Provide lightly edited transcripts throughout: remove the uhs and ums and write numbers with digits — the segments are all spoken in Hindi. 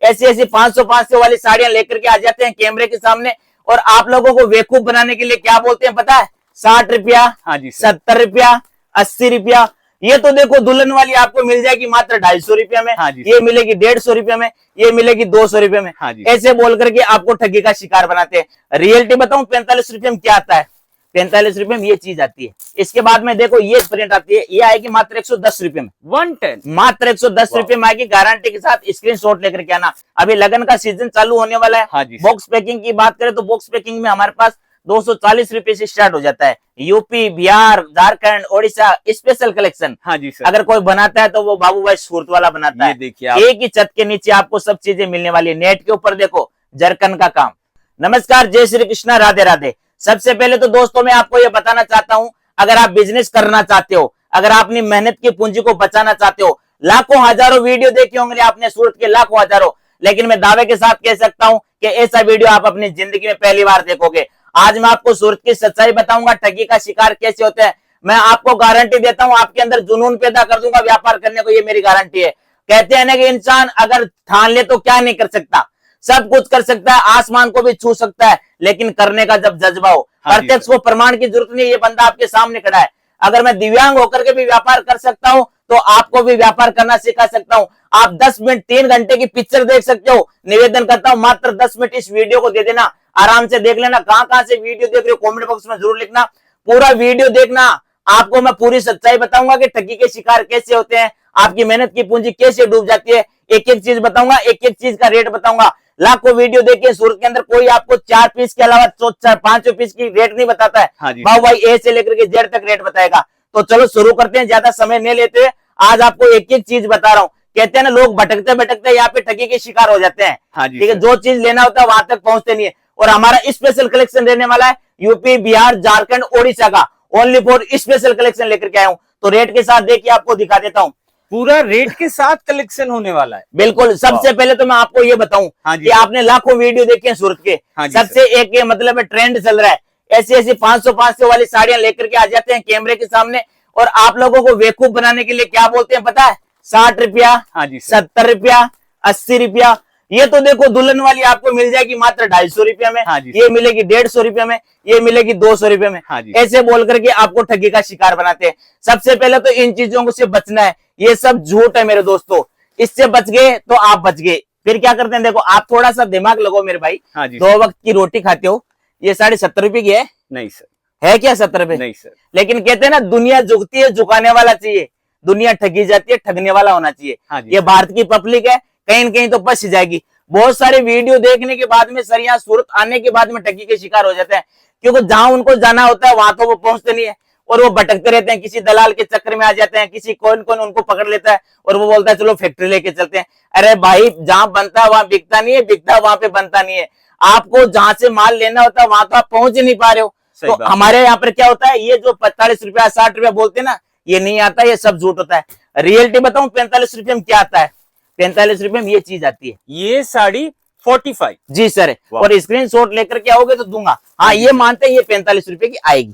ऐसी ऐसी 500 वाली साड़ियां लेकर के आ जाते हैं कैमरे के सामने, और आप लोगों को बेवकूफ बनाने के लिए क्या बोलते हैं पता है? 60 रुपया, हाँ जी 70 रुपया, 80 रुपया। ये तो देखो दुल्हन वाली आपको मिल जाएगी मात्र 250 रुपया में, हाँ जी ये मिलेगी 150 रुपया में, ये मिलेगी 200 रुपये में। हाँ जी। ऐसे बोल करके आपको ठगी का शिकार बनाते हैं। रियलिटी बताऊं 45 रुपये में क्या आता है? 45 रुपये में ये चीज आती है। इसके बाद में देखो ये प्रिंट आती है, ये आएगी मात्र 110 रुपये में, 110 मात्र 110 रुपये में आएगी, गारंटी के साथ। स्क्रीनशॉट लेकर के आना, अभी लगन का सीजन चालू होने वाला है। हाँ जी। बॉक्स पैकिंग की बात करें तो बॉक्स पैकिंग में हमारे पास 240 रुपए से स्टार्ट हो जाता है। UP, Bihar, Jharkhand, Odisha special collection. हाँ जी सर। अगर कोई बनाता है तो वो बाबू भाई सूरत वाला बनाता ये है। देखिए आप। एक ही छत के नीचे आपको सब चीजें मिलने वाली है। नेट के ऊपर देखो जरकन का काम। नमस्कार, जय श्री कृष्णा, राधे राधे। सबसे पहले तो दोस्तों मैं आपको ये बताना चाहता हूं, अगर आप बिजनेस करना चाहते हो, अगर आप अपनी मेहनत की पूंजी को बचाना चाहते हो, लाखों हजारों वीडियो देखे होंगे आपने सूरत के, लाखों हजारों, लेकिन मैं दावे के साथ कह सकता हूं कि ऐसा वीडियो आप अपनी जिंदगी में पहली बार देखोगे। आज मैं आपको सूरत की सच्चाई बताऊंगा, ठगी का शिकार कैसे होते हैं। मैं आपको गारंटी देता हूं, आपके अंदर जुनून पैदा कर दूंगा व्यापार करने को, ये मेरी गारंटी है। कहते हैं ना कि इंसान अगर ठान ले तो क्या नहीं कर सकता, सब कुछ कर सकता है, आसमान को भी छू सकता है, लेकिन करने का जब जज्बा हो, प्रत्यक्ष को प्रमाण की जरूरत नहीं। ये बंदा आपके सामने खड़ा है। अगर मैं दिव्यांग होकर के भी व्यापार कर सकता हूं तो आपको भी व्यापार करना सिखा सकता हूं। आप 10 मिनट 3 घंटे की पिक्चर देख सकते हो। निवेदन करता हूं मात्र 10 मिनट इस वीडियो को दे देना, आराम से देख लेना। कहां से वीडियो देख रहे हो कमेंट बॉक्स में जरूर लिखना, पूरा वीडियो देखना। आपको मैं पूरी सच्चाई बताऊंगा कि ठगी के शिकार कैसे होते हैं, आपकी मेहनत की पूंजी कैसे डूब जाती है। एक एक चीज बताऊंगा, एक एक चीज का रेट बताऊंगा। लाखों वीडियो देखिए, सूरत के अंदर कोई आपको 4 पीस के अलावा 5 पीस की रेट नहीं बताता है। हाँ जी। भाई ए से लेकर के जेड तक रेट बताएगा। तो चलो शुरू करते हैं, ज्यादा समय नहीं लेते। आज आपको एक एक चीज बता रहा हूँ। कहते हैं ना लोग भटकते भटकते यहाँ पे ठगी के शिकार हो जाते हैं। हाँ जी ठीक है, सर। जो चीज लेना होता है वहां तक पहुंचते नहीं है। और हमारा स्पेशल कलेक्शन रहने वाला है यूपी, बिहार, झारखंड, ओडिशा का, ओनली फॉर स्पेशल कलेक्शन लेकर के आया हूँ। तो रेट के साथ देखिए आपको दिखा देता हूँ। पूरा रेट के साथ कलेक्शन होने वाला है। बिल्कुल। सबसे पहले तो मैं आपको ये बताऊं हाँ जी कि आपने लाखों वीडियो देखे हैं सूरत के। हाँ जी सबसे एक ये मतलब ट्रेंड चल रहा है, ऐसी ऐसी 500 वाली साड़ियां लेकर के आ जाते हैं कैमरे के सामने, और आप लोगों को बेवकूफ बनाने के लिए क्या बोलते हैं पता है? 60 रुपया, हाँ जी सर। 70 रुपया, 80 रुपया। ये तो देखो दुल्हन वाली आपको मिल जाएगी मात्र 250 रुपया में, हाँ जी। ये मिलेगी 150 रुपया में, ये मिलेगी 200 रुपये में। हाँ जी। ऐसे बोल करके आपको ठगी का शिकार बनाते हैं। सबसे पहले तो इन चीजों से बचना है। ये सब झूठ है मेरे दोस्तों, इससे बच गए तो आप बच गए। फिर क्या करते हैं देखो, आप थोड़ा सा दिमाग लगाओ मेरे भाई। हाँ जी। 2 वक्त की रोटी खाते हो, ये साड़ी 70 रुपए की है? नहीं सर। है क्या 70 रुपए? नहीं सर। लेकिन कहते हैं ना दुनिया झुकती है, झुकाने वाला चाहिए। दुनिया ठगी जाती है, ठगने वाला होना चाहिए। हाँ जी। ये भारत की पब्लिक है, कहीं न कहीं तो फंस जाएगी। बहुत सारे वीडियो देखने के बाद में सर यहाँ सूरत आने के बाद में ठगी के शिकार हो जाते हैं, क्योंकि जहां उनको जाना होता है वहां तो वो पहुंचते नहीं है, और वो भटकते रहते हैं, किसी दलाल के चक्कर में आ जाते हैं, किसी कौन कौन उनको पकड़ लेता है और वो बोलता है चलो फैक्ट्री लेके चलते हैं। अरे भाई, जहां बनता है वहां बिकता नहीं है, बिकता वहां पे बनता नहीं है। आपको जहां से माल लेना होता है वहां तो आप पहुंच ही नहीं पा रहे हो। तो हमारे यहाँ पर क्या होता है, ये जो 45 रुपया 60 रुपया बोलते हैं ना, ये नहीं आता, ये सब झूठ होता है। रियलिटी बताऊं 45 रुपये में क्या आता है? 45 रुपये में ये चीज आती है, ये साड़ी 45। जी सर। और स्क्रीनशॉट लेकर के आओगे तो दूंगा। हाँ, ये मानते हैं ये 45 रुपए की आएगी।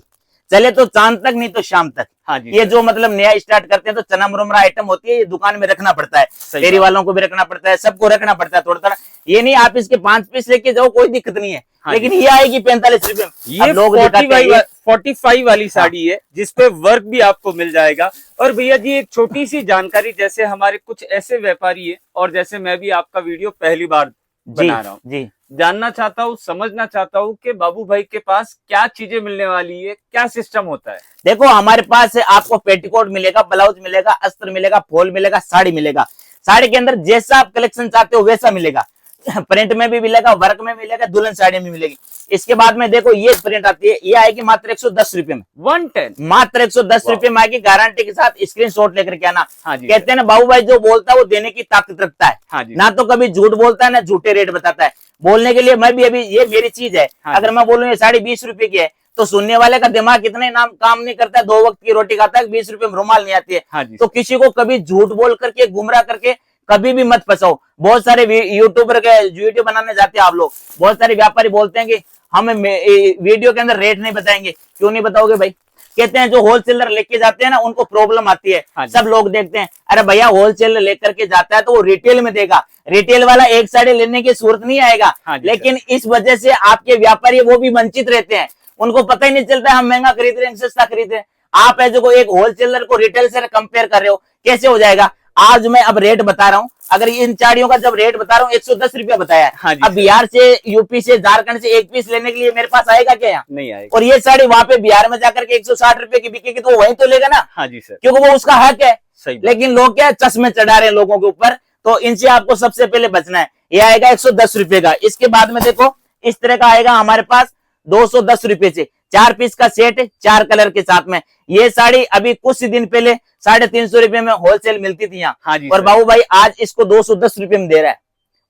चले तो चांद तक, नहीं तो शाम तक। हाँ जी। ये जो मतलब नया स्टार्ट करते हैं तो चना मुरमुरा आइटम होती है, ये दुकान में रखना पड़ता है, डेयरी वालों को भी रखना पड़ता है, सबको रखना पड़ता है थोड़ा थोड़ा। ये नहीं आप इसके 5 पीस लेके जाओ, कोई दिक्कत नहीं है। हाँ, लेकिन ये आएगी 45 रुपए में। ये लोग 45 वाली साड़ी है, जिसपे वर्क भी आपको मिल जाएगा। और भैया जी एक छोटी सी जानकारी, जैसे हमारे कुछ ऐसे व्यापारी है, और जैसे मैं भी आपका वीडियो पहली बार बना रहा हूँ जी, जानना चाहता हूँ, समझना चाहता हूँ कि बाबू भाई के पास क्या चीजें मिलने वाली है, क्या सिस्टम होता है। देखो हमारे पास आपको पेटीकोट मिलेगा, ब्लाउज मिलेगा, अस्त्र मिलेगा, फॉल मिलेगा, साड़ी मिलेगा। साड़ी के अंदर जैसा आप कलेक्शन चाहते हो वैसा मिलेगा। प्रिंट में भी मिलेगा, वर्क में मिलेगा, दुल्हन साड़ी में मिलेगी। इसके बाद में देखो ये प्रिंट आती है, ये आएगी मात्र 110 रुपए में, 110 मात्र 110 रुपए में आएगी, गारंटी के साथ। स्क्रीनशॉट लेकर के आना। हाँ जी। कहते हैं ना बाबू भाई जो बोलता है वो देने की ताकत रखता है। हाँ जी। ना तो कभी झूठ बोलता है ना झूठे रेट बताता है। बोलने के लिए मैं भी अभी, ये मेरी चीज है। हाँ अगर मैं बोलूं ये साड़ी 20 रुपए की है तो सुनने वाले का दिमाग कितने नाम काम नहीं करता है। 2 वक्त की रोटी खाता है, 20 रुपए में रुमाल नहीं आती है। हाँ जी। तो किसी को कभी झूठ बोल करके, गुमराह करके कभी भी मत फंसाओ। बहुत सारे यूट्यूबर के वीडियो बनाने जाते हैं आप लोग, बहुत सारे व्यापारी बोलते हैं कि हम वीडियो के अंदर रेट नहीं बताएंगे। क्यों नहीं बताओगे भाई? कहते हैं जो होलसेलर लेके जाते हैं ना उनको प्रॉब्लम आती है। हाँ जी। सब लोग देखते हैं अरे भैया होलसेलर लेकर के जाता है तो वो रिटेल में देगा, रिटेल वाला एक साड़ी लेने की सूरत नहीं आएगा। हाँ जी, लेकिन इस वजह से आपके व्यापारी वो भी वंचित रहते हैं, उनको पता ही नहीं चलता हम महंगा खरीद रहे हैं सस्ता खरीद रहे हैं। आप ऐसे को एक होलसेलर को रिटेल से कंपेयर कर रहे हो, कैसे हो जाएगा। आज मैं अब रेट बता रहा हूँ, अगर इन साड़ियों का जब रेट बता रहा हूँ 110 रुपया बताया है। हाँ जी, अब बिहार से, यूपी से, झारखंड से एक पीस लेने के लिए मेरे पास आएगा क्या यहाँ? नहीं आएगा। और ये साड़ी वहां पे बिहार में जाकर के 160 रुपए की बिकेगी तो वही तो लेगा ना, हाँ जी सर, क्योंकि वो उसका हक है। सही बात। लेकिन लोग क्या चश्मे चढ़ा रहे हैं लोगों के ऊपर, तो इनसे आपको सबसे पहले बचना है। ये आएगा 110 रुपए का। इसके बाद में देखो इस तरह का आएगा हमारे पास 210 रुपए से, 4 पीस का सेट है 4 कलर के साथ में। ये साड़ी अभी कुछ दिन पहले 350 रुपए में होलसेल मिलती थी यहाँ। हाँ जी और सर। बाबू भाई आज इसको 210 रुपए में दे रहा है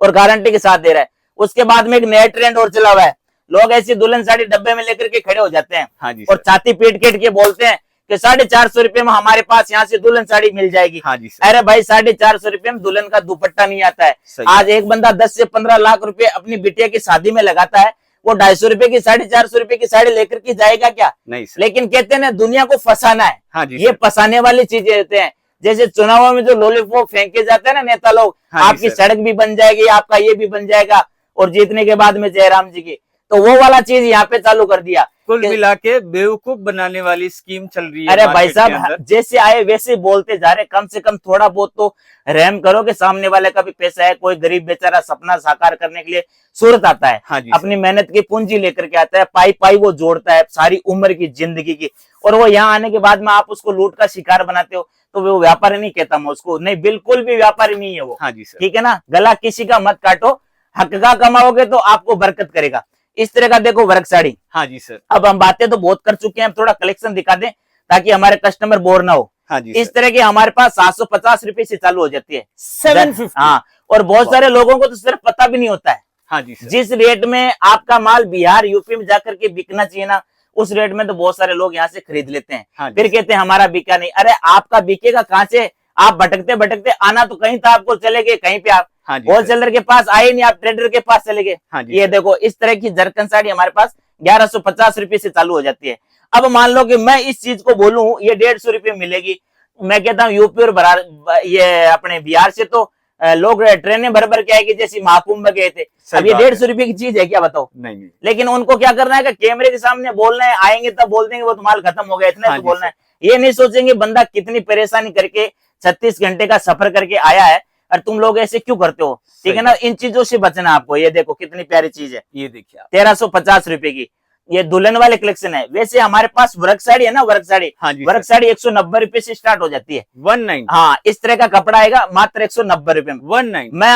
और गारंटी के साथ दे रहा है। उसके बाद में एक नया ट्रेंड और चला हुआ है, लोग ऐसी दुल्हन साड़ी डब्बे में लेकर के खड़े हो जाते हैं हाँ जी और सर। छाती पीट के बोलते हैं कि 450 रुपए में हमारे पास यहाँ से दुल्हन साड़ी मिल जाएगी। हाँ जी सर। अरे भाई 450 रुपए में दुल्हन का दुपट्टा नहीं आता है। सही आज एक बंदा 10 से 15 लाख रुपए अपनी बिटिया की शादी में लगाता है, वो 250 रुपए की 450 रुपए की साड़ी लेकर के जाएगा क्या? नहीं सर। लेकिन कहते हैं ना दुनिया को फंसाना है, हाँ जी ये सर। फंसाने वाली चीजें रहते हैं। जैसे चुनावों में जो लॉलीपॉप फेंके जाते हैं ना नेता लोग, हाँ जी आपकी सर। सड़क भी बन जाएगी, आपका ये भी बन जाएगा, और जीतने के बाद में जयराम जी की, तो वो वाला चीज यहाँ पे चालू कर दिया। कुल मिला के बेवकूफ बनाने वाली स्कीम चल रही है। अरे भाई मार्केट के साहब अंदर। जैसे आए वैसे बोलते जा रहे, कम से कम थोड़ा बहुत तो रहम करो कि सामने वाले का भी पैसा है। कोई गरीब बेचारा सपना साकार करने के लिए सूरत आता है, हाँ जी अपनी मेहनत की पूंजी लेकर के आता है, पाई पाई वो जोड़ता है सारी उम्र की जिंदगी की, और वो यहाँ आने के बाद में आप उसको लूट का शिकार बनाते हो, तो वो व्यापारी नहीं कहता मैं उसको, नहीं बिल्कुल भी व्यापारी नहीं है वो। हाँ जी सर। ठीक है ना, गला किसी का मत काटो, हक का कमाओगे तो आपको बरकत करेगा। इस तरह का देखो वर्क साड़ी। हाँ जी सर। अब हम बातें तो बहुत कर चुके हैं, हम थोड़ा कलेक्शन दिखा दें ताकि हमारे कस्टमर बोर ना हो। हाँ जी इस सर। तरह की हमारे पास 750 रुपए से चालू हो जाती है, 750। हाँ, और बहुत सारे लोगों को तो सिर्फ पता भी नहीं होता है हाँ जी सर। जिस रेट में आपका माल बिहार यूपी में जाकर के बिकना चाहिए ना, उस रेट में तो बहुत सारे लोग यहाँ से खरीद लेते हैं। हाँ जी फिर सर। कहते हैं हमारा बिका नहीं। अरे आपका बिकेगा कहाँ से? आप भटकते भटकते आना तो कहीं था, आपको चले गए कहीं पे, आप हाँ जी सर। होलसेलर के पास आए नहीं, आप ट्रेडर के पास चले गए। हाँ जी ये सर। देखो इस तरह की जरकन साड़ी हमारे पास 1150 रुपए से चालू हो जाती है। अब मान लो कि मैं इस चीज को बोलूं ये 150 रुपए मिलेगी, मैं कहता हूँ यूपी और ये अपने बिहार से तो लोग ट्रेनें भर भर के आएगी, जैसे महाकुंभ में गए थे। सही अब ये बात है। 150 रुपए की चीज है क्या बताओ? नहीं नहीं। लेकिन उनको क्या करना है कि कैमरे के सामने बोलना है, आएंगे तब बोल देंगे वो तो माल खत्म हो गया, इतना हाँ तो जी बोलना है। ये नहीं सोचेंगे बंदा कितनी परेशानी करके 36 घंटे का सफर करके आया है और तुम लोग ऐसे क्यों करते हो। ठीक है ना, इन चीजों से बचना है आपको। ये देखो कितनी प्यारी चीज है, ये देखिए आप। 1350 रुपए की, ये दुल्हन वाले कलेक्शन है। वैसे हमारे पास वर्क साड़ी है ना, वर्क साड़ी, हाँ जी वर्क सर। साड़ी 190 रुपए से स्टार्ट हो जाती है। 190। हाँ, इस तरह का कपड़ा आएगा मात्र 190 रुपए में। 190। मैं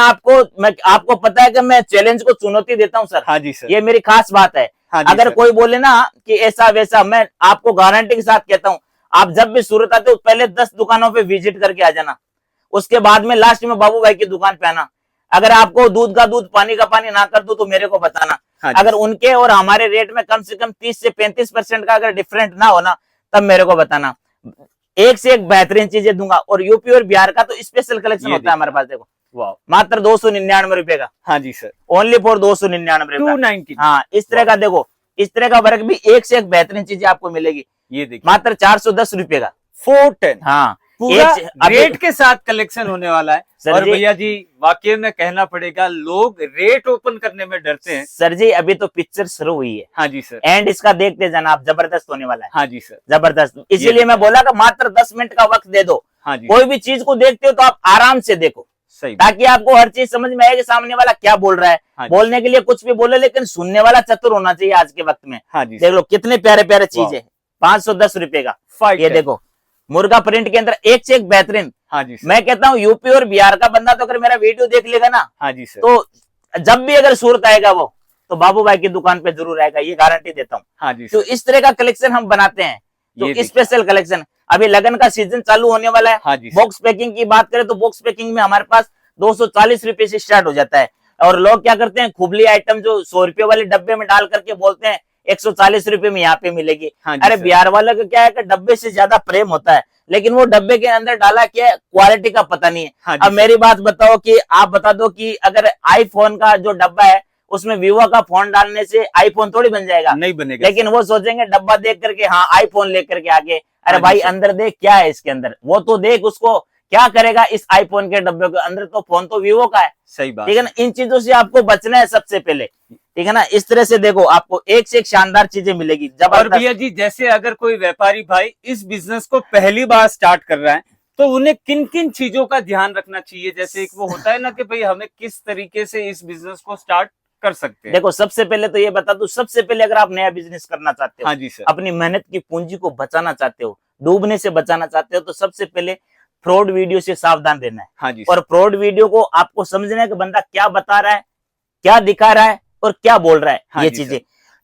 आपको पता है कि मैं चैलेंज को चुनौती देता हूँ सर, हाँ जी सर। ये मेरी खास बात है। हाँ जी अगर सर। कोई बोले ना कि ऐसा वैसा, मैं आपको गारंटी के साथ कहता हूँ, आप जब भी सूरत आते हो पहले 10 दुकानों पे विजिट करके आ जाना, उसके बाद में लास्ट में बाबू भाई की दुकान पे आना। अगर आपको दूध का दूध पानी का पानी ना कर दूं तो मेरे को बताना। हाँ जी अगर सर। उनके और हमारे रेट में कम से कम 30 से 35% का अगर डिफरेंट ना हो ना, तब मेरे को बताना। एक से एक बेहतरीन चीजें दूंगा। और यूपी और बिहार का तो स्पेशल कलेक्शन ये होता है हमारे पास। देखो वाह। मात्र 299 रुपए का, हाँ जी सर। ओनली फॉर 299 रुपए का। 290। हाँ, इस तरह का देखो, इस तरह का वर्क भी एक से एक बेहतरीन चीजें आपको मिलेगी, ये देखिए मात्र 410 रुपए का। 410। हाँ, पूरा अभी- रेट के साथ कलेक्शन होने वाला है। सर और जी- भैया जी वाकई में कहना पड़ेगा, लोग रेट ओपन करने में डरते हैं। सर जी अभी तो पिक्चर शुरू हुई है, हाँ जी सर। एंड इसका देखते जाना आप, जबरदस्त होने वाला है, हाँ जी सर। जबरदस्त। इसीलिए मैं बोला कि मात्र 10 मिनट का वक्त दे दो। हाँ जी कोई भी चीज को देखते हो तो आप आराम से देखो, सही। ताकि आपको हर चीज समझ में आए कि सामने वाला क्या बोल रहा है। हाँ जी। बोलने के लिए कुछ भी बोले, लेकिन सुनने वाला चतुर होना चाहिए आज के वक्त में। हाँ जी देख लो कितने प्यारे प्यारे चीज वाह। है, 510 रुपए का। 510। ये देखो मुर्गा प्रिंट के अंदर एक से एक बेहतरीन। हाँ जी सर। मैं कहता हूँ यूपी और बिहार का बंदा तो अगर मेरा वीडियो देख लेगा ना, हाँ जी सर। तो जब भी अगर सूरत आएगा वो, तो बाबू भाई की दुकान पे जरूर आएगा, ये गारंटी देता हूँ। हाँ जी तो सर। इस तरह का कलेक्शन हम बनाते हैं, ये तो देखिए। Special collection. अभी लगन का सीजन चालू होने वाला है। हाँ जी सर। बॉक्स पैकिंग की बात करें तो बॉक्स पैकिंग में हमारे पास 240 रुपए से स्टार्ट हो जाता है। और लोग क्या करते हैं, खुबली आइटम जो 100 रुपए वाले डब्बे में डाल करके बोलते हैं 140 रुपए में यहाँ पे मिलेगी। हाँ जी अरे सर। बिहार वाला का क्या है कि डब्बे से ज्यादा प्रेम होता है, लेकिन वो डब्बे के अंदर डाला क्या है, क्वालिटी का पता नहीं है। हाँ जी अब सर। मेरी बात बताओ कि आप बता दो कि अगर आईफोन का जो डब्बा है उसमें वीवो का फोन डालने से आईफोन थोड़ी बन जाएगा, नहीं बनेगा। लेकिन वो सोचेंगे डब्बा देख करके हाँ आईफोन लेकर के आगे, अरे हाँ जी भाई सर। अंदर देख क्या है इसके अंदर, वो तो देख उसको क्या करेगा इस आईफोन के डब्बे के अंदर, तो फोन तो वीवो का है। सही बात ठीक है ना, इन चीजों से आपको बचना है सबसे पहले। ठीक है ना, इस तरह से देखो आपको एक से एक शानदार चीजें मिलेगी और जबरदस्त। भैया जी जैसे अगर कोई व्यापारी भाई इस बिजनेस को पहली बार स्टार्ट कर रहा है तो उन्हें किन किन चीजों का ध्यान रखना चाहिए? जैसे एक वो होता है ना कि भाई हमें किस तरीके से इस बिजनेस को स्टार्ट कर सकते हैं। देखो सबसे पहले तो ये बता दूं, सबसे पहले अगर आप नया बिजनेस करना चाहते हो, हाँ जी सर। अपनी मेहनत की पूंजी को बचाना चाहते हो, डूबने से बचाना चाहते हो, तो सबसे पहले फ्रॉड वीडियो से सावधान रहना है। हाँ जी और फ्रॉड वीडियो को आपको समझना है कि बंदा क्या बता रहा है, क्या दिखा रहा है और क्या बोल रहा है, हाँ ये जी चीजें।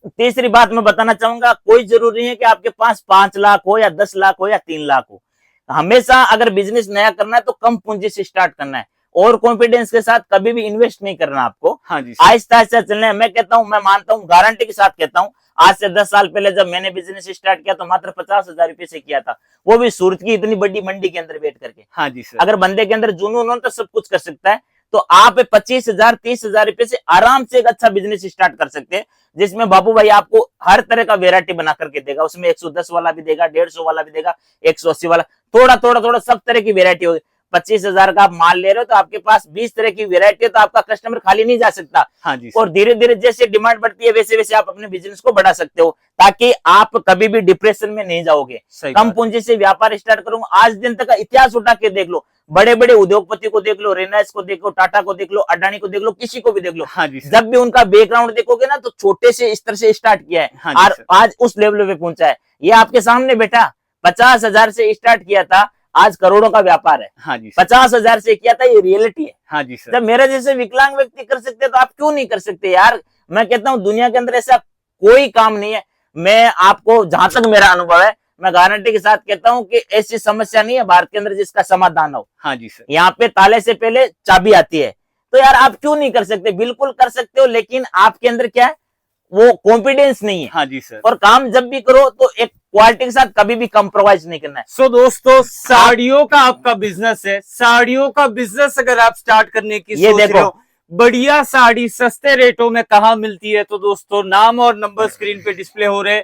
तीसरी बात मैं बताना चाहूंगा, कोई जरूरी है कि आपके पास 5 लाख हो या 10 लाख हो या 3 लाख हो। हमेशा अगर बिजनेस नया करना है तो कम पूंजी से स्टार्ट करना है और कॉन्फिडेंस के साथ कभी भी इन्वेस्ट नहीं करना आपको। हाँ जी सर। आहिस्ता आहिस्ता चलना है। मैं कहता हूं, मैं मानता हूं, गारंटी के साथ कहता हूं, आज से 10 साल पहले जब मैंने बिजनेस स्टार्ट किया तो मात्र 50,000 रुपए से किया था, वो भी सूरत की इतनी बड़ी मंडी के अंदर बैठ करके। हाँ जी सर। अगर बंदे के अंदर जुनून हो तो सब कुछ कर सकता है। तो आप 25,000 30,000 रुपए से आराम से एक अच्छा बिजनेस स्टार्ट कर सकते हैं, जिसमें बाबू भाई आपको हर तरह का वेरायटी बना करके देगा। उसमें 110 वाला भी देगा, 150 वाला भी देगा, 180 वाला, थोड़ा थोड़ा थोड़ा सब तरह की वेरायटी होगी। 25,000 का आप माल ले रहे हो तो आपके पास 20 तरह की वेरायटी है, तो आपका कस्टमर खाली नहीं जा सकता। हाँ जी और सर। धीरे धीरे जैसे डिमांड बढ़ती है वैसे वैसे आप अपने बिजनेस को बढ़ा सकते हो, ताकि आप कभी भी डिप्रेशन में नहीं जाओगे। सही कम बात। पूंजी से व्यापार स्टार्ट करूंगा, आज दिन तक का इतिहास उठा के देख लो, बड़े बड़े उद्योगपति को देख लो, रिलायंस को देख लो, टाटा को देख लो, अडानी को देख लो, किसी को भी देख लो, हाँ जी सर। जब भी उनका बैकग्राउंड देखोगे ना तो छोटे से स्तर से स्टार्ट किया है हाँ जी और सर। आज उस लेवल पे पहुंचा है। ये आपके सामने बेटा 50,000 से स्टार्ट किया था, आज करोड़ों का व्यापार है। हाँ जी सर। 50,000 से किया था, ये रियलिटी है। हाँ जी सर। जब मेरे जैसे विकलांग व्यक्ति कर सकते हैं तो आप क्यों नहीं कर सकते यार। मैं कहता हूं दुनिया के अंदर ऐसा कोई काम नहीं है। मैं आपको, जहां तक मेरा अनुभव है, मैं गारंटी के साथ कहता हूं कि ऐसी समस्या नहीं है भारत के अंदर जिसका समाधान हो। हाँ जी सर। यहाँ पे ताले से पहले चाबी आती है। तो यार आप क्यों नहीं कर सकते, बिल्कुल कर सकते हो, लेकिन आपके अंदर क्या है, वो कॉन्फिडेंस नहीं है। हाँ जी सर। और काम जब भी करो तो एक क्वालिटी के साथ कभी भी कंप्रोमाइज नहीं करना है। सो दोस्तों, साड़ियों का आपका बिजनेस है, साड़ियों का बिजनेस अगर आप स्टार्ट करने की ये सोच देखो। रहे हो, बढ़िया साड़ी सस्ते रेटों में कहाँ मिलती है, तो दोस्तों नाम और नंबर स्क्रीन पे डिस्प्ले हो रहे,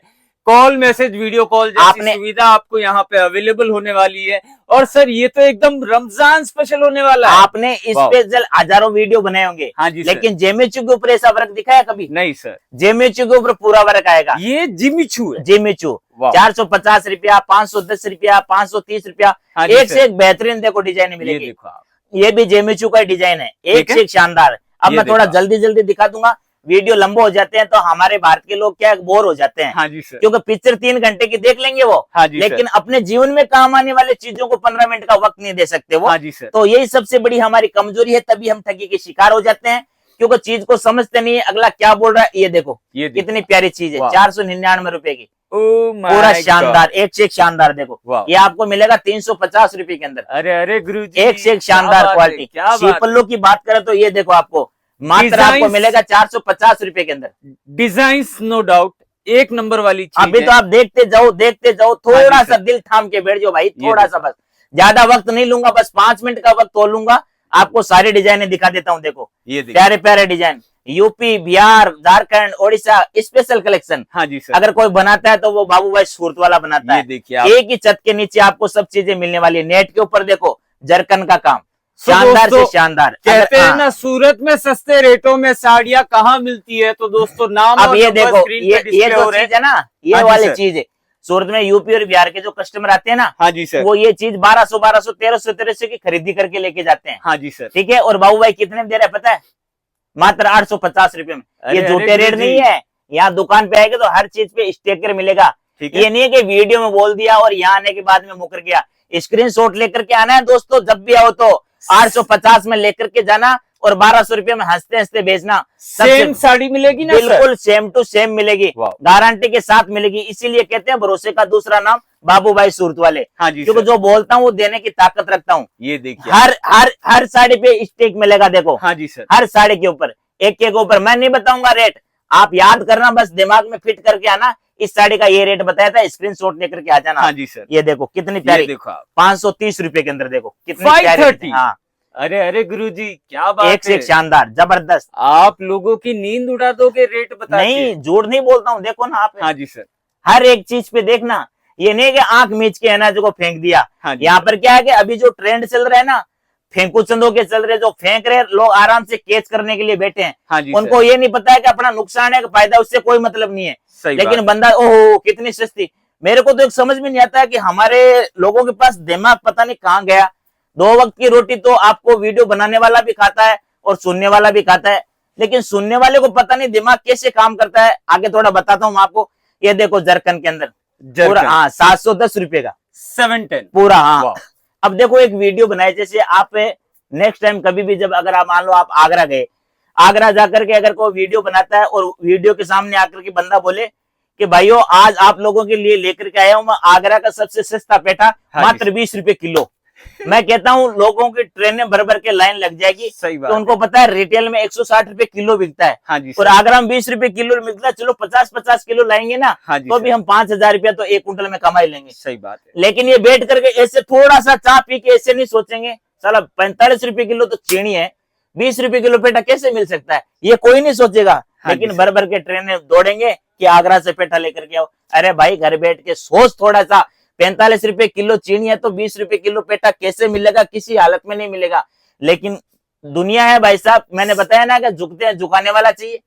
कॉल मैसेज वीडियो कॉल जैसी सुविधा आपको यहाँ पे अवेलेबल होने वाली है। और सर ये तो एकदम रमजान स्पेशल होने वाला है। आपने इस पे हजारों वीडियो बनाए होंगे, हाँ जी सर। लेकिन जेमेचू के ऊपर ऐसा वर्क दिखाया कभी? नहीं सर। जेमेचू के ऊपर पूरा वर्क आएगा। ये जिमिचू है। जेमेचू वाह। 450 रुपया, 510 रुपया, 530 रुपया, हाँ जी एक सर। से एक बेहतरीन देखो डिजाइन ये मिलेगी। देखो आप। ये भी जेमेचू का डिजाइन है, एक ठीक है। से एक शानदार। अब ये मैं थोड़ा देखो। जल्दी जल्दी दिखा दूंगा, वीडियो लंबा हो जाते हैं तो हमारे भारत के लोग क्या बोर हो जाते हैं, हाँ जी सर। क्योंकि पिक्चर 3 घंटे की देख लेंगे वो, हाँ जी लेकिन अपने जीवन में काम आने वाले चीजों को 15 मिनट का वक्त नहीं दे सकते वो। हाँ जी सर। तो यही सबसे बड़ी हमारी कमजोरी है, तभी हम ठगी के शिकार हो जाते हैं, क्योंकि चीज को समझते नहीं है अगला क्या बोल रहा है। ये देखो ये देखो। कितनी प्यारी चीज है, वाह। 499 रुपए की, Oh my पूरा God। शानदार, एक से एक शानदार। देखो वाह। ये आपको मिलेगा 350 रुपए के अंदर, अरे अरे गुरुजी, एक से एक क्या शानदार बात है, क्वालिटी। क्या बात है। शीपल्लो की बात करें तो ये देखो आपको मात्र Designs- आपको मिलेगा 450 रुपए के अंदर। डिजाइन्स नो डाउट एक नंबर वाली चीज अभी है। तो आप देखते जाओ, थोड़ा हाँ जी सा सर। दिल थाम के बैठ जाओ भाई, ये थोड़ा सा, देखो। बस ज्यादा वक्त नहीं लूंगा, बस 5 मिनट का वक्त तो लूंगा, आपको सारी डिजाइने दिखा देता हूँ। देखो ये देखिए। प्यारे प्यारे design, UP, Bihar, Jharkhand, Odisha special collection. हाँ जी सर। अगर कोई बनाता है तो वो बाबू भाई सूरत वाला बनाता ये है। देखिए आप। एक ही छत के नीचे आपको सब चीजें मिलने वाली है। नेट के ऊपर देखो जरकन का काम, तो शानदार से दोस्तों, शानदार। कहते हैं हाँ, ना सूरत में सस्ते रेटों में साड़ियां कहाँ मिलती है, तो दोस्तों नाम अब और ये नंबर देखो, स्क्रीन ये पे डिस्प्ले जो हो रहे चीज है ना, ये हाँ जी वाली सर। चीज है। सूरत में यूपी और बिहार के जो कस्टमर आते हैं ना, हाँ जी सर। वो ये चीज 1200 1300 की खरीदी करके लेके जाते हैं। हाँ जी सर। ठीक है, और बाबू भाई कितने में दे रहे हैं पता है? मात्र 850 रुपए में। अरे, ये अरे झूठे रेट गुरुजी। नहीं है, यहाँ दुकान पे आएगा तो हर चीज पे स्टिकर मिलेगा। ठीक है। ये नहीं है कि वीडियो में बोल दिया और यहाँ आने के बाद में मुकर गया। स्क्रीनशॉट लेकर के आना है दोस्तों, जब भी आओ तो 850 में लेकर के जाना और 1200 रुपए में हंसते हंसते बेचना। सेम साड़ी मिलेगी ना सर? बिल्कुल सेम टू सेम मिलेगी, वाह। गारंटी के साथ मिलेगी। इसीलिए कहते हैं भरोसे का दूसरा नाम बाबू भाई सूरत वाले, हाँ जी क्योंकि सर। जो बोलता हूँ वो देने की ताकत रखता हूँ। ये देखिए। हर हर हर साड़ी पे स्टिक मिलेगा, देखो हाँ जी सर। हर साड़ी के ऊपर एक के ऊपर। मैं नहीं बताऊंगा रेट, आप याद करना, बस दिमाग में फिट करके आना। इस साड़ी का ये रेट बताया था, स्क्रीनशॉट लेकर के आ जाना। हाँ जी सर। ये देखो कितनी ये प्यारी, देखो आप। 530 रुपए के अंदर। देखो कितनी 530? प्यारी। हाँ अरे अरे गुरुजी, क्या बात एक से एक शानदार, जबरदस्त। आप लोगों की नींद उड़ा दोगे रेट बता के। नहीं, झूठ नहीं बोलता हूँ, देखो ना आप। हाँ जी सर। हर एक चीज पे देखना, ये नहीं कि आंख मीच के अनाज को फेंक दिया। हाँ जी यहाँ सर। पर क्या है कि अभी जो ट्रेंड चल रहा है ना, फेंकू चंदो के चल रहे, जो फेंक रहे लोग आराम से कैच करने के लिए बैठे हैं। हाँ जी उनको ये नहीं पता है कि अपना नुकसान है कि फायदा, उससे कोई मतलब नहीं है। सही लेकिन बात बंदा ओहो कितनी सस्ती। मेरे को तो एक समझ में नहीं आता है कि हमारे लोगों के पास दिमाग पता नहीं कहाँ गया। 2 वक्त की रोटी तो आपको वीडियो बनाने वाला भी खाता है और सुनने वाला भी खाता है, लेकिन सुनने वाले को पता नहीं दिमाग कैसे काम करता है। आगे थोड़ा बताता हूँ आपको। ये देखो जरकन के अंदर पूरा, हाँ, 710 रुपए का 710 पूरा। हाँ, वाह। अब देखो एक वीडियो बनाए, जैसे आप नेक्स्ट टाइम कभी भी जब अगर आप मान लो आप आगरा गए, आगरा जाकर के अगर कोई वीडियो बनाता है और वीडियो के सामने आकर के बंदा बोले कि भाइयों आज आप लोगों के लिए लेकर के आया हूं मैं आगरा का सबसे सस्ता पेठा, हाँ मात्र 20 रुपए किलो। मैं कहता हूं लोगों की ट्रेनें भर भर के लाइन लग जाएगी। सही बात तो उनको पता है रिटेल में 160 रुपए किलो बिकता है, हाँ जी और सर। आगरा में 20 रुपए किलो मिलता है। चलो 50-50 किलो लाएंगे ना, हाँ जी तो भी सर। हम 5,000 रुपया तो 1 कुंटल में कमा ही लेंगे। सही बात है। लेकिन ये बैठ करके ऐसे थोड़ा सा चाय पी के ऐसे नहीं सोचेंगे साला 45 रुपए किलो तो चीनी है, 20 रुपए किलो पेठा कैसे मिल सकता है, ये कोई नहीं सोचेगा। हाँ लेकिन जी भर भर के ट्रेनें दौड़ेंगे कि आगरा से पेठा लेकर के आओ। अरे भाई घर बैठ के सोच थोड़ा सा, 45 रुपए किलो चीनी है तो 20 रुपए किलो पेठा कैसे मिलेगा, किसी हालत में नहीं मिलेगा। लेकिन दुनिया है भाई साहब, मैंने बताया ना कि झुकते हैं, झुकाने वाला चाहिए।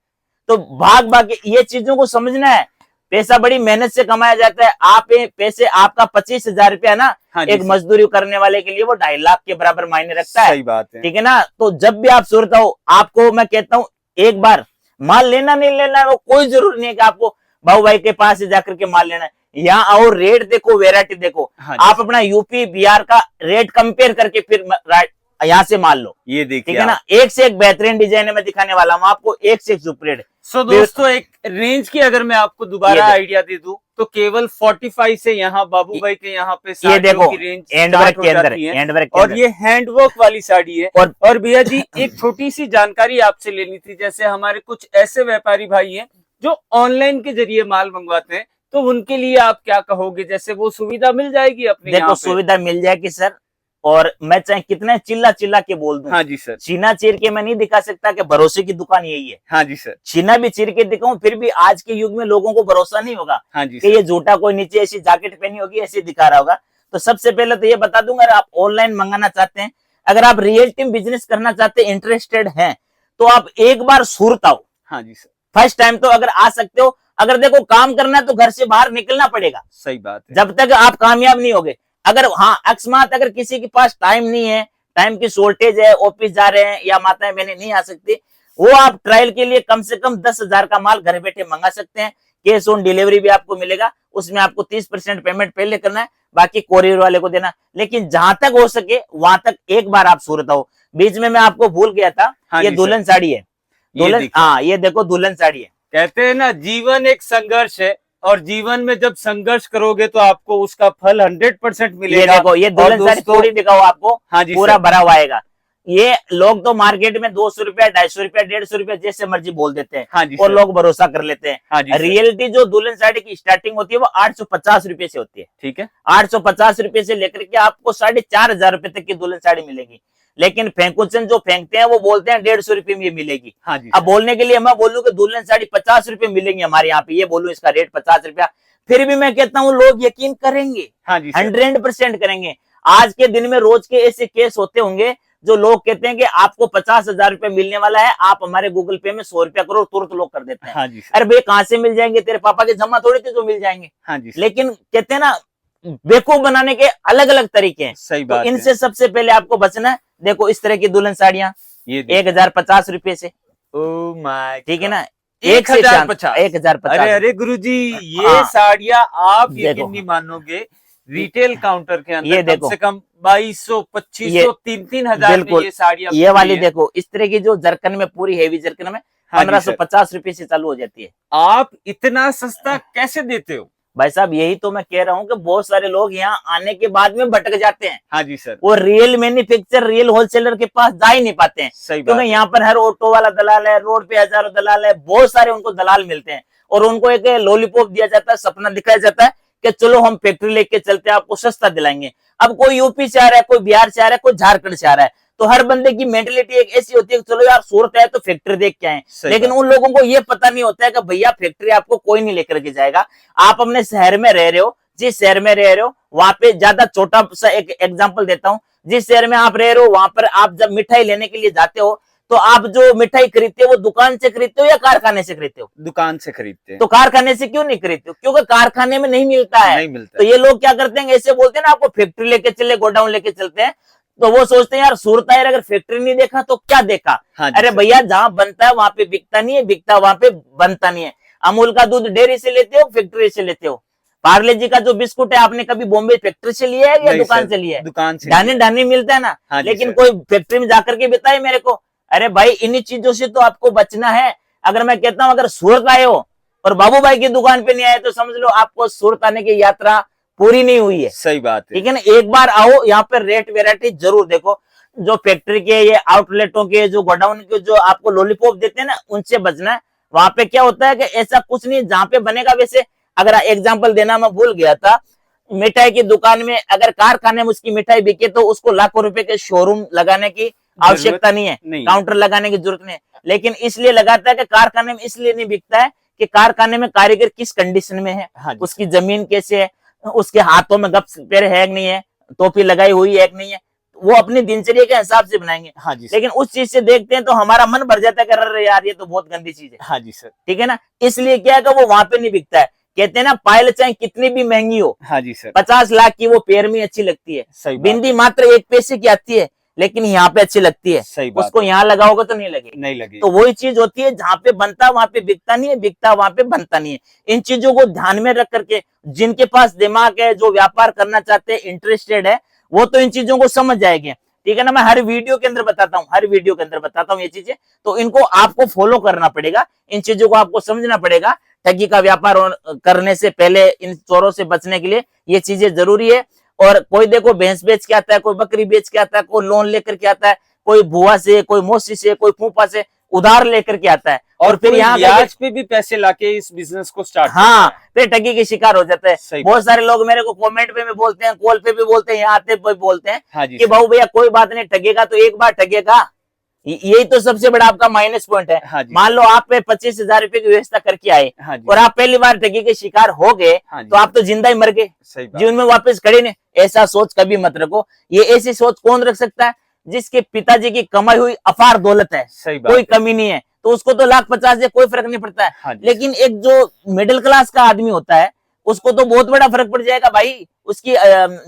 तो भाग भाग के ये चीजों को समझना है। पैसा बड़ी मेहनत से कमाया जाता है। आप पैसे आपका 25,000 रुपया ना, हाँ जी एक सर। मजदूरी करने वाले के लिए वो 2.5 लाख के बराबर मायने रखता है। सही बात है। ठीक है ना। तो जब भी आप सूरत हो, आपको मैं कहता हूँ एक बार माल लेना नहीं लेना वो कोई जरूरी नहीं है कि आपको भाऊ भाई के पास से जाकर के माल लेना है। यहाँ आओ, रेट देखो, वेरायटी देखो। हाँ जी आप सर। अपना यूपी बिहार का रेट कंपेयर करके फिर यहाँ से माल लो। ये देखिए ठीक है ना, एक से एक बेहतरीन डिजाइन में दिखाने वाला हूँ आपको, एक से एक सुपरेट। सो दोस्तों, एक रेंज की अगर मैं आपको दोबारा आइडिया दे दूं तो केवल 45 से यहाँ बाबू भाई के यहाँ पे ये देखो की रेंज हैंड वर्क के अंदर, हैंड वर्क के और अंदर। ये हैंडवर्क वाली साड़ी है। और और भैया जी एक छोटी सी जानकारी आपसे लेनी थी, जैसे हमारे कुछ ऐसे व्यापारी भाई हैं जो ऑनलाइन के जरिए माल मंगवाते हैं, तो उनके लिए आप क्या कहोगे, जैसे वो सुविधा मिल जाएगी अपने देखो यहाँ पे? सुविधा मिल जाएगी सर, और मैं चाहे कितने चिल्ला चिल्ला के बोल दूं, हाँ जी सर। चीना चीर के मैं नहीं दिखा सकता कि भरोसे की दुकान यही है। हाँ जी सर। चीना भी चीर के दिखाऊं फिर भी आज के युग में लोगों को भरोसा नहीं होगा हाँ जी कि सर। ये झूठा कोई नीचे ऐसी जैकेट पहनी होगी ऐसे दिखा रहा होगा। तो सबसे पहले तो ये बता दूंगा, अगर आप ऑनलाइन मंगाना चाहते हैं, अगर आप रियल टाइम बिजनेस करना चाहते हैं, इंटरेस्टेड हैं, तो आप एक बार सूरत आओ। हाँ जी सर। फर्स्ट टाइम तो अगर आ सकते हो। अगर देखो काम करना है तो घर से बाहर निकलना पड़ेगा, सही बात है। जब तक आप कामयाब नहीं होगे। अगर हाँ अकस्मात अगर किसी के पास टाइम नहीं है, टाइम की शॉर्टेज है, ऑफिस जा रहे हैं या माताएं बहनें नहीं आ सकती, वो आप ट्रायल के लिए कम से कम 10,000 का माल घर बैठे मंगा सकते हैं। कैश ऑन डिलीवरी भी आपको मिलेगा, उसमें आपको 30% पेमेंट पहले करना है, बाकी कोरियर वाले को देना। लेकिन जहां तक हो सके वहां तक एक बार आप सूरत आओ। बीच में मैं आपको भूल गया था, हाँ ये जी दुल्हन साड़ी है। दुल्हन, देखिए। हाँ ये देखो दुल्हन साड़ी है। कहते हैं ना, जीवन एक संघर्ष है, और जीवन में जब संघर्ष करोगे तो आपको उसका फल 100% ये मिलेगा। देखो, ये दुल्हन साड़ी थोड़ी दिखाओ आपको, हाँ जी पूरा सर। भरा हुआ आएगा। ये लोग तो मार्केट में 200 रुपया, 250 रुपया, 150 रुपया जैसे मर्जी बोल देते हैं, हाँ जी और सर। लोग भरोसा कर लेते हैं। हाँ जी सर। रियलिटी जो दुल्हन साड़ी की स्टार्टिंग होती है वो 850 रुपए से होती है। ठीक है। 850 रुपए से लेकर के आपको 4,500 रुपए तक की दुल्हन साड़ी मिलेगी। लेकिन फेंकुचन जो फेंकते हैं वो बोलते हैं 150 रुपए में ये मिलेगी। हाँ जी अब बोलने के लिए मैं बोलूं कि दुल्हन साड़ी 50 रुपए मिलेंगी हमारे यहाँ पे, ये बोलूं इसका रेट 50 रुपया, फिर भी मैं कहता हूँ लोग यकीन करेंगे, हाँ जी सर। 100% करेंगे। आज के दिन में रोज के ऐसे केस होते होंगे जो लोग कहते हैं कि आपको 50,000 रुपए मिलने वाला है, आप हमारे गूगल पे में 100 रुपया करो, तुरंत लोग कर देते हैं। हाँ जी सर। अरे भाई कहां से मिल जाएंगे, तेरे पापा के जमा थोड़ी थे जो मिल जाएंगे। हाँ जी सर। लेकिन कहते हैं ना बेवकूफ बनाने के अलग अलग तरीके हैं, सही तो बात है। इनसे सबसे पहले आपको बचना है। देखो इस तरह की दुल्हन साड़ियां ये 1,050 रुपए से, ओ माय, ठीक है ना, 1,050। 1,050। अरे अरे गुरुजी, ये हाँ। साड़ियां आप देखो। यकीन नहीं मानोगे, रिटेल काउंटर के ये अंदर कम देखो। से कम 2,200, 2,500, 3,000 में बिल्कुल। ये साड़ियां ये वाली मिलती हैं। देखो, इस तरह की जो जरकन में, पूरी हेवी जरकन में हाँ जी सर। 1,550 रुपए से चालू हो जाती है। आप इतना सस्ता कैसे देते हो? भाई साहब यही तो मैं कह रहा हूँ कि बहुत सारे लोग यहाँ आने के बाद में भटक जाते हैं, हाँ जी सर। वो रियल मैन्युफैक्चर, रियल होलसेलर के पास जा ही नहीं पाते हैं। सही बात क्योंकि है। यहाँ पर हर ऑटो वाला दलाल है, रोड पे हजारों दलाल है, बहुत सारे उनको दलाल मिलते हैं, और उनको एक लॉलीपॉप दिया जाता है, सपना दिखाया जाता है कि चलो हम फैक्ट्री लेके चलते हैं, आपको सस्ता दिलाएंगे। अब कोई यूपी से आ रहा है, कोई बिहार से आ रहा है, कोई झारखंड से आ रहा है, तो हर बंदे की मेंटेलिटी एक ऐसी होती है कि चलो यार सूरत है तो फैक्ट्री देख के आए, लेकिन उन लोगों को ये पता नहीं होता है कि भैया फैक्ट्री आपको कोई नहीं लेकर के जाएगा। आप अपने शहर में रह रहे हो, जिस शहर में रह रहे हो वहां पे ज्यादा छोटा सा एक एग्जांपल देता हूं, जिस शहर में आप रह रहे हो वहां पर आप जब मिठाई लेने के लिए जाते हो तो आप जो मिठाई खरीदते हो वो दुकान से खरीदते हो या कारखाने से खरीदते हो? दुकान से खरीदते हैं। तो कारखाने से क्यों नहीं खरीदते हो? क्योंकि कारखाने में नहीं मिलता है। नहीं मिलता तो ये लोग क्या करते हैं, ऐसे बोलते हैं ना आपको फैक्ट्री लेके चले, गोडाउन लेके चलते हैं, तो वो सोचते हैं यार सूरत आए अगर फैक्ट्री नहीं देखा तो क्या देखा। हाँ अरे भैया जहां बनता है वहां पे बिकता नहीं है, बिकता वहां पे बनता नहीं है। अमूल का दूध डेयरी से लेते हो, फैक्ट्री से लेते हो? पार्ले जी का जो बिस्कुट है आपने कभी बॉम्बे फैक्ट्री से लिया है या दुकान से लिया है? दुकान से। दाने दाने मिलता है ना। हाँ लेकिन कोई फैक्ट्री में जाकर के बताए मेरे को? अरे भाई इन्हीं चीजों से तो आपको बचना है। अगर मैं कहता हूं अगर सूरत आए हो और बाबू भाई की दुकान पे नहीं आए तो समझ लो आपको सूरत आने की यात्रा पूरी नहीं हुई है। सही बात है। ठीक है ना। एक बार आओ, यहाँ पे रेट वेराइटी जरूर देखो। जो फैक्ट्री के ये आउटलेटों के जो गोडाउन के जो आपको लॉलीपॉप देते हैं ना, उनसे बचना है। वहां पे क्या होता है कि ऐसा कुछ नहीं जहाँ पे बनेगा। वैसे अगर एग्जाम्पल देना मैं भूल गया था, मिठाई की दुकान में अगर कारखाने में उसकी मिठाई बिके तो उसको लाखों रुपए के शोरूम लगाने की आवश्यकता नहीं है, काउंटर लगाने की जरूरत नहीं है। लेकिन इसलिए लगाता है कि कारखाने में इसलिए नहीं बिकता है कि कारखाने में कारीगर किस कंडीशन में है, उसकी जमीन कैसे है, उसके हाथों में गप पैर है कि नहीं है, टोपी लगाई हुई है कि नहीं है, वो अपनी दिनचर्या के हिसाब से बनाएंगे। हाँ जी। लेकिन उस चीज से देखते हैं तो हमारा मन भर जाता है कि अरे यार ये तो बहुत गंदी चीज है। हाँ जी सर। ठीक है ना। इसलिए क्या है कि वो वहां पे नहीं बिकता है। कहते हैं ना पायल चाहे कितनी भी महंगी हो, हाँ जी सर, 50 लाख की वो पैर में अच्छी लगती है। सही बात। बिंदी मात्र 1 पैसे की आती है लेकिन यहाँ पे अच्छी लगती है। सही बात। उसको यहाँ लगाओगे तो नहीं लगेगी। नहीं लगेगी। तो वही चीज होती है, जहाँ पे बनता वहां पे बिकता नहीं है, बिकता वहां पे बनता नहीं है। इन चीजों को ध्यान में रख करके जिनके पास दिमाग है, जो व्यापार करना चाहते हैं, इंटरेस्टेड है, वो तो इन चीजों को समझ जाएंगे। ठीक है ना। मैं हर वीडियो के अंदर बताता हूँ, हर वीडियो के अंदर बताता हूँ ये चीजें, तो इनको आपको फॉलो करना पड़ेगा, इन चीजों को आपको समझना पड़ेगा। ठगी का व्यापार करने से पहले इन चोरों से बचने के लिए ये चीजें जरूरी है। और कोई देखो भैंस बेच के आता है, कोई बकरी बेच के आता है, कोई लोन लेकर के आता है, कोई बुआ से, कोई मौसी से, कोई फूफा से उधार लेकर के आता है और फिर यहाँ ब्याज पे भी पैसे लाके इस बिजनेस को स्टार्ट। हाँ, फिर ठगी के शिकार हो जाता है। बहुत सारे लोग मेरे को कमेंट पे भी बोलते हैं, कॉल पे भी बोलते हैं, यहाँ आते पे बोलते हैं। हाँ कि बाबू भैया कोई बात नहीं, ठगेगा तो एक बार ठगेगा, यही तो सबसे बड़ा आपका माइनस पॉइंट है। हाँ, मान लो आप पे 25,000 रुपए की व्यवस्था करके आए। हाँ, और आप पहली बार ठगी के शिकार हो गए। हाँ, तो आप तो जिंदा ही मर गए, जीवन में वापस खड़े नहीं। ऐसा सोच कभी मत रखो। ये ऐसी सोच कौन रख सकता है जिसके पिताजी की कमाई हुई अपार दौलत है, कोई कमी नहीं है, तो उसको तो 1,50,000 से कोई फर्क नहीं पड़ता है। हाँ, लेकिन एक जो मिडिल क्लास का आदमी होता है उसको तो बहुत बड़ा फर्क पड़ जाएगा भाई। उसकी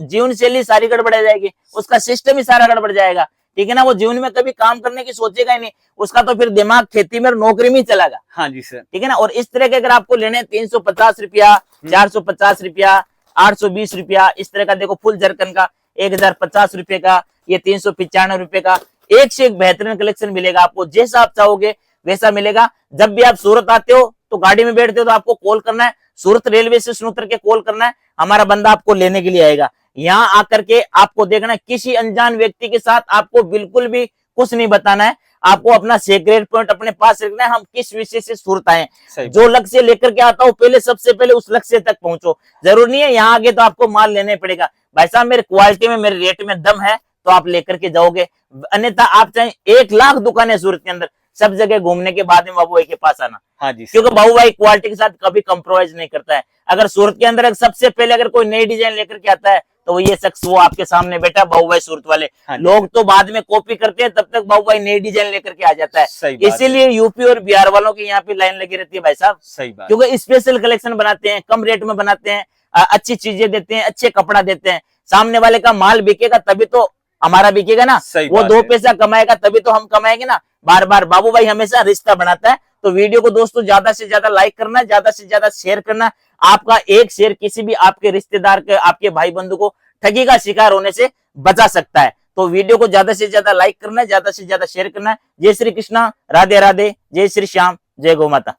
जीवन शैली सारी गड़बड़ जाएगी, उसका सिस्टम ही सारा गड़बड़ जाएगा। ठीक है ना। वो जीवन में कभी काम करने की सोचेगा ही नहीं, उसका तो फिर दिमाग खेती में नौकरी में चलागा। हाँ जी सर। ठीक है ना। और इस तरह के अगर आपको लेने 350 रुपया, 450 रुपया, 820 रुपया, इस तरह का देखो फुल जरकन का 1050 रुपए का, ये 395 रुपए का, एक से एक बेहतरीन कलेक्शन मिलेगा आपको। जैसा आप चाहोगे वैसा मिलेगा। जब भी आप सूरत आते हो तो गाड़ी में बैठते हो तो आपको कॉल करना है, सूरत रेलवे स्टेशन उतर के कॉल करना है, हमारा बंदा आपको लेने के लिए आएगा। यहाँ आकर के आपको देखना है, किसी अनजान व्यक्ति के साथ आपको बिल्कुल भी कुछ नहीं बताना है। आपको अपना सीक्रेट पॉइंट अपने पास रखना है। हम किस विषय से सूरत आए, जो लक्ष्य लेकर के आता हूँ पहले सबसे पहले उस लक्ष्य तक पहुंचो। जरूर नहीं है यहाँ आगे तो आपको माल लेने पड़ेगा। भाई साहब मेरे क्वालिटी में, मेरे रेट में दम है तो आप लेकर के जाओगे, अन्यथा आप चाहे 1 लाख दुकानें सूरत के अंदर, सब जगह घूमने के बाद में बाबू भाई के पास आना। हाँ जी। क्योंकि बाबू भाई क्वालिटी के साथ कभी कंप्रोमाइज नहीं करता है। अगर सूरत के अंदर सबसे पहले अगर कोई नई डिजाइन लेकर के आता है तो ये शख्स वो आपके सामने बैठा बाबू भाई सूरत वाले। हाँ, लोग तो बाद में कॉपी करते हैं, तब तक बाबू भाई नई डिजाइन लेकर के आ जाता है। इसीलिए यूपी और बिहार वालों की यहाँ पे लाइन लगी रहती है भाई साहब। सही बात। क्योंकि स्पेशल कलेक्शन बनाते हैं, कम रेट में बनाते हैं, अच्छी चीजें देते हैं, अच्छे कपड़ा देते हैं। सामने वाले का माल बिकेगा तभी तो हमारा बिकेगा ना, वो 2 पैसा कमाएगा तभी तो हम कमाएंगे ना। बार बार बाबू भाई हमेशा रिश्ता बनाता है। तो वीडियो को दोस्तों ज्यादा से ज्यादा लाइक करना, ज्यादा से ज्यादा शेयर करना। आपका एक शेयर किसी भी आपके रिश्तेदार के, आपके भाई बंधु को ठगी का शिकार होने से बचा सकता है। तो वीडियो को ज्यादा से ज्यादा लाइक करना है, ज्यादा से ज्यादा शेयर करना है। जय श्री कृष्णा, राधे राधे, जय श्री श्याम, जय गौ माता।